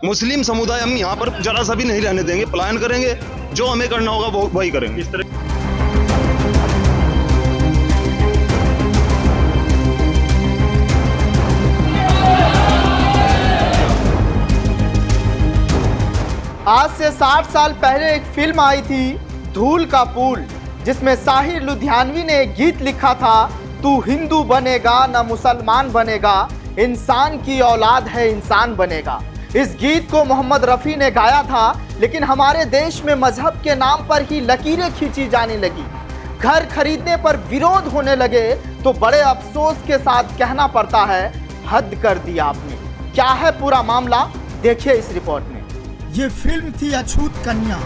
मुस्लिम समुदाय हम यहाँ पर जरा सा भी नहीं रहने देंगे, पलायन करेंगे, जो हमें करना होगा वो वही करेंगे। इस तरह आज से 60 साल पहले एक फिल्म आई थी धूल का पुल, जिसमें साहिर लुधियानवी ने एक गीत लिखा था, तू हिंदू बनेगा ना मुसलमान बनेगा, इंसान की औलाद है इंसान बनेगा। इस गीत को मोहम्मद रफ़ी ने गाया था, लेकिन हमारे देश में मजहब के नाम पर ही लकीरें खींची जाने लगी, घर खरीदने पर विरोध होने लगे, तो बड़े अफसोस के साथ कहना पड़ता है, हद कर दिया आपने। क्या है पूरा मामला, देखिए इस रिपोर्ट में। ये फिल्म थी अछूत कन्या।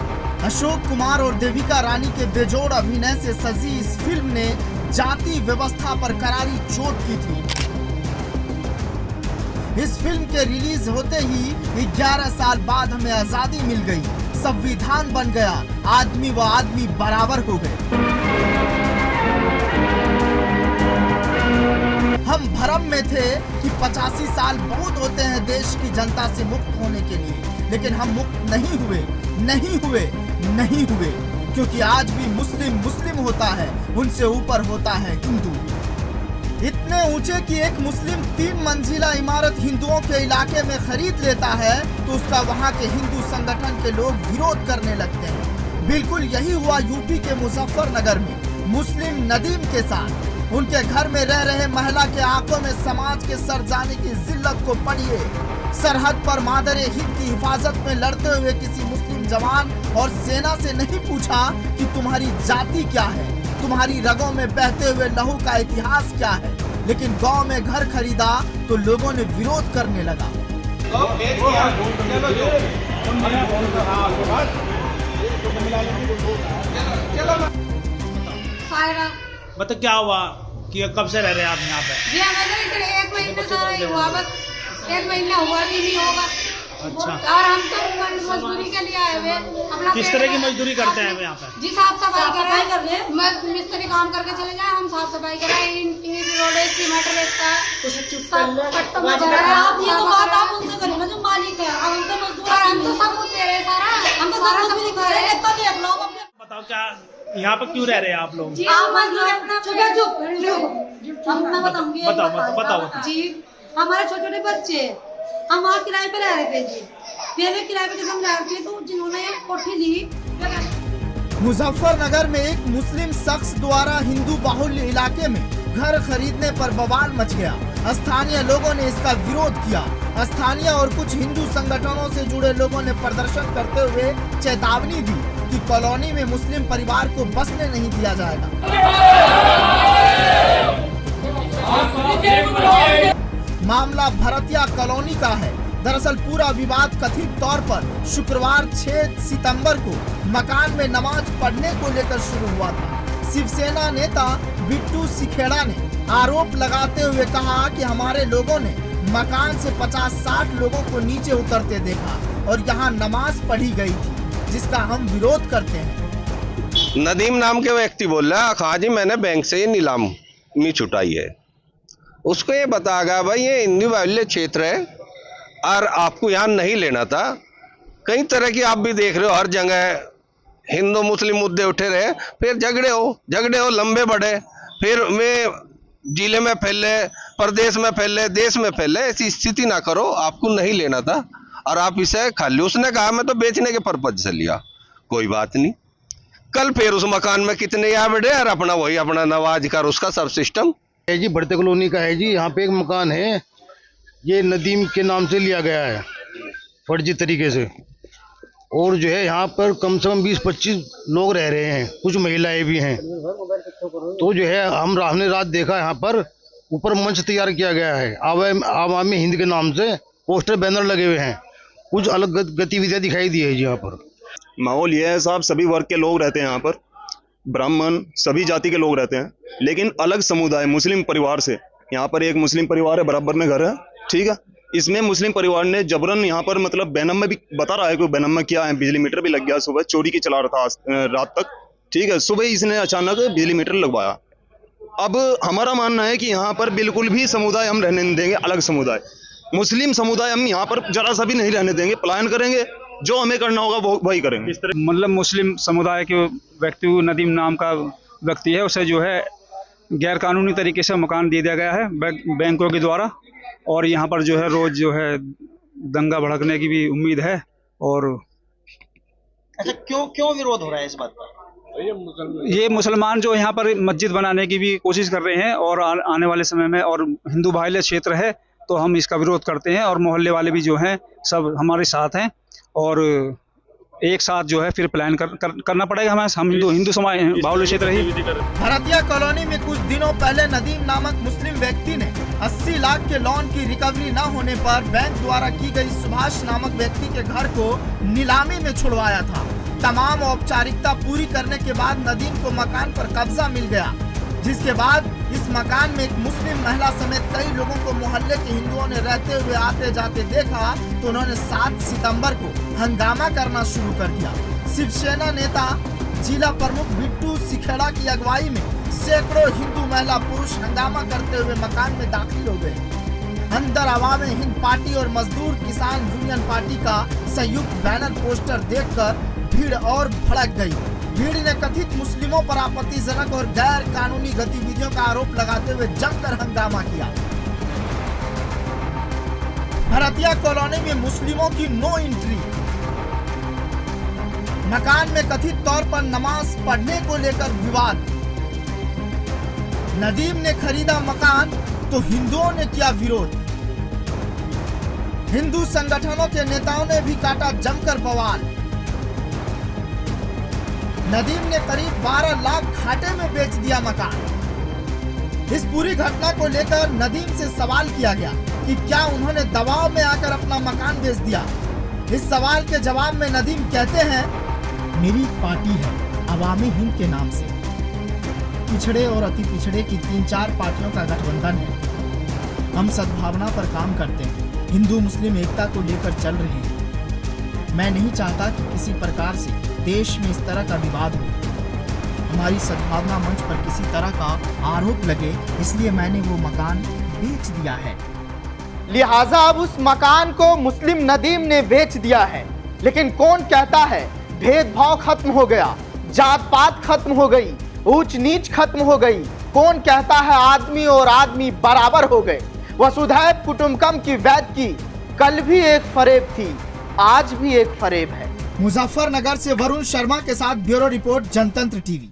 अशोक कुमार और देविका रानी के बेजोड़ अभिनय से सजी इस फिल्म ने जाति व्यवस्था पर करारी चोट की थी। इस फिल्म के रिलीज होते ही 11 साल बाद हमें आजादी मिल गई, संविधान बन गया, आदमी व आदमी बराबर हो गए। हम भ्रम में थे कि 85 साल बहुत होते हैं देश की जनता से मुक्त होने के लिए, लेकिन हम मुक्त नहीं हुए, नहीं हुए, नहीं हुए, क्योंकि आज भी मुस्लिम मुस्लिम होता है, उनसे ऊपर होता है हिंदू। इतने ऊंचे कि एक मुस्लिम 3 मंजिला इमारत हिंदुओं के इलाके में खरीद लेता है तो उसका वहां के हिंदू संगठन के लोग विरोध करने लगते हैं। बिल्कुल यही हुआ यूपी के मुजफ्फरनगर में मुस्लिम नदीम के साथ। उनके घर में रह रहे महिला के आंखों में समाज के सर जाने की जिल्लत को पढ़िए। सरहद पर मादरे हिंद की हिफाजत में लड़ते हुए किसी मुस्लिम जवान और सेना से नहीं पूछा कि तुम्हारी जाति क्या है, तुम्हारी रगों में बहते हुए लहू का इतिहास क्या है, लेकिन गांव में घर खरीदा तो लोगों ने विरोध करने लगा। मतलब क्या हुआ कि कब से रह रहे हैं आप यहाँ पे? जी हमारे 1 महीना सारा ही हुआ, बस 1 महीना हुआ भी नहीं होगा। अच्छा, और हम तो मजदूरी के लिए आए हुए अपना। किस तरह की मजदूरी करते हैं यहाँ पे? जी साफ सफाई कर रहे हैं, मिस्त्री काम करके चले जाए, हम साफ सफाई कर रहे हैं, ईंट रोड सीमेंट रेता आप ये तो बात आप उनसे करें ना जो मालिक है, हम तो मजदूर, हम तो सबूत दे रहे, सारा हम तो सारा सबूत दिखा रहे हैं, तो देख लो। बताओ क्या यहाँ पे क्यों रह रहे हैं आप लोग? जी आप मजदूर अपना हम अपना बताऊंगी, बताओ जी। हमारे छोटे छोटे बच्चे, हम वहाँ किराए पे रह रहे थे जी, पहले किराए पे जब हम रह रहे थे तो जिन्होंने कोठी ली। मुजफ्फरनगर में एक मुस्लिम शख्स द्वारा हिंदू बाहुल्य इलाके में घर खरीदने पर बवाल मच गया। स्थानीय लोगों ने इसका विरोध किया। स्थानीय और कुछ हिंदू संगठनों से जुड़े लोगों ने प्रदर्शन करते हुए चेतावनी दी कि कॉलोनी में मुस्लिम परिवार को बसने नहीं दिया जाएगा। मामला भरतिया कॉलोनी का है। दरअसल पूरा विवाद कथित तौर पर शुक्रवार 6 सितंबर को मकान में नमाज पढ़ने को लेकर शुरू हुआ था। शिवसेना नेता बिट्टू सिखेड़ा ने आरोप लगाते हुए कहा कि हमारे लोगों ने मकान से 50-60 लोगों को नीचे उतरते देखा और यहाँ नमाज पढ़ी गई थी, जिसका हम विरोध करते हैं। नदीम नाम के व्यक्ति बोल रहा है, हाँ जी मैंने बैंक से ये नीलामी छुटाई है। उसको ये बताया भाई ये हिंदू बाहुल्य क्षेत्र है और आपको यहाँ नहीं लेना था। कई तरह की आप भी देख रहे हो, हर जगह हिंदू मुस्लिम मुद्दे उठे रहे, फिर झगड़े हो लंबे बढ़े, फिर वे जिले में फैले, प्रदेश में फैले, देश में फैले। ऐसी स्थिति ना करो, आपको नहीं लेना था और आप इसे खाली। उसने कहा मैं तो बेचने के पर्पज से लिया, कोई बात नहीं। कल फिर उस मकान में कितने आ बैठे और अपना नवाज कर उसका सब सिस्टम है जी। बढ़ते कॉलोनी का है जी। यहाँ पे एक मकान है, ये नदीम के नाम से लिया गया है फर्जी तरीके से, और जो है यहाँ पर कम से कम 20-25 लोग रह रहे हैं, कुछ महिलाएं भी हैं। तो जो है हमने रात देखा, यहाँ पर ऊपर मंच तैयार किया गया है, आवामी हिंद के नाम से पोस्टर बैनर लगे हुए हैं, कुछ अलग गतिविधियां दिखाई दी है जी। यहाँ पर माहौल ये है साहब, सभी वर्ग के लोग रहते हैं यहाँ पर, ब्राह्मण सभी जाति के लोग रहते हैं, लेकिन अलग समुदाय मुस्लिम परिवार से। यहाँ पर एक मुस्लिम परिवार है, बराबर में घर है, ठीक है। इसमें मुस्लिम परिवार ने जबरन यहाँ पर मतलब बैनम में भी बता रहा है कोई बैनम में क्या है, बिजली मीटर भी लग गया, सुबह चोरी की चला रहा था रात तक, ठीक है। सुबह इसने अचानक बिजली मीटर लगवाया। अब हमारा मानना है कि यहाँ पर बिल्कुल भी समुदाय हम रहने नहीं देंगे, अलग समुदाय। मुस्लिम समुदाय हम यहाँ पर जरा सा भी नहीं रहने देंगे, पलायन करेंगे, जो हमें करना होगा वो वही करेंगे। मतलब मुस्लिम समुदाय के व्यक्ति नदीम नाम का व्यक्ति है, उसे जो है गैर कानूनी तरीके से मकान दे दिया गया है बैंकों के द्वारा, और यहाँ पर जो है रोज जो है दंगा भड़कने की भी उम्मीद है। और अच्छा, क्यों विरोध हो रहा है इस बात का? ये मुसलमान जो यहाँ पर मस्जिद बनाने की भी कोशिश कर रहे हैं, और आने वाले समय में, और हिंदू बाहुल्य क्षेत्र है तो हम इसका विरोध करते हैं, और मोहल्ले वाले भी जो हैं सब हमारे साथ हैं, और एक साथ जो है फिर प्लान करना पड़ेगा हमें। हम हिंदू समाज बाहुल्य क्षेत्र ही। भरतिया कॉलोनी में कुछ दिनों पहले नदीम नामक मुस्लिम व्यक्ति ने 80 लाख के लोन की रिकवरी न होने पर बैंक द्वारा की गई सुभाष नामक व्यक्ति के घर को नीलामी में छुड़वाया था। तमाम औपचारिकता पूरी करने के बाद नदीम को मकान पर कब्जा मिल गया, जिसके बाद इस मकान में एक मुस्लिम महिला समेत कई लोगों को मोहल्ले के हिंदुओं ने रहते हुए आते जाते देखा तो उन्होंने 7 सितंबर को हंगामा करना शुरू कर दिया। शिवसेना नेता जिला प्रमुख बिट्टू सिखेड़ा की अगुवाई में सैकड़ों हिंदू महिला पुरुष हंगामा करते हुए मकान में दाखिल हो गए। अंदर अवाम हिंद पार्टी और मजदूर किसान यूनियन पार्टी का संयुक्त बैनर पोस्टर देखकर भीड़ और भड़क गई। भीड़ ने कथित मुस्लिमों पर आपत्तिजनक और गैर कानूनी गतिविधियों का आरोप लगाते हुए जमकर हंगामा किया। भरतिया कॉलोनी में मुस्लिमों की नो एंट्री। मकान में कथित तौर पर नमाज पढ़ने को लेकर विवाद। नदीम ने खरीदा मकान तो हिंदुओं ने किया विरोध। हिंदू संगठनों के नेताओं ने भी काटा जमकर बवाल। नदीम ने करीब 12 लाख घाटे में बेच दिया मकान। इस पूरी घटना को लेकर नदीम से सवाल किया गया कि क्या उन्होंने दबाव में आकर अपना मकान बेच दिया। इस सवाल के जवाब में नदीम कहते हैं, मेरी पार्टी है अवामी हिंद के नाम से, पिछड़े और अति पिछड़े की 3-4 पार्टियों का गठबंधन है। हम सद्भावना पर काम करते हैं, हिंदू मुस्लिम एकता को लेकर चल रहे हैं। मैं नहीं चाहता कि किसी प्रकार से देश में इस तरह का विवाद हो, हमारी सद्भावना मंच पर किसी तरह का आरोप लगे, इसलिए मैंने वो मकान बेच दिया है। लिहाजा अब उस मकान को मुस्लिम नदीम ने बेच दिया है। लेकिन कौन कहता है भेदभाव खत्म हो गया, जात पात खत्म हो गई, ऊंच नीच खत्म हो गई? कौन कहता है आदमी और आदमी बराबर हो गए? वसुधैव कुटुंबकम की वैद की कल भी एक फरेब थी, आज भी एक फरेब है। मुजफ्फरनगर से वरुण शर्मा के साथ ब्यूरो रिपोर्ट, जनतंत्र टीवी।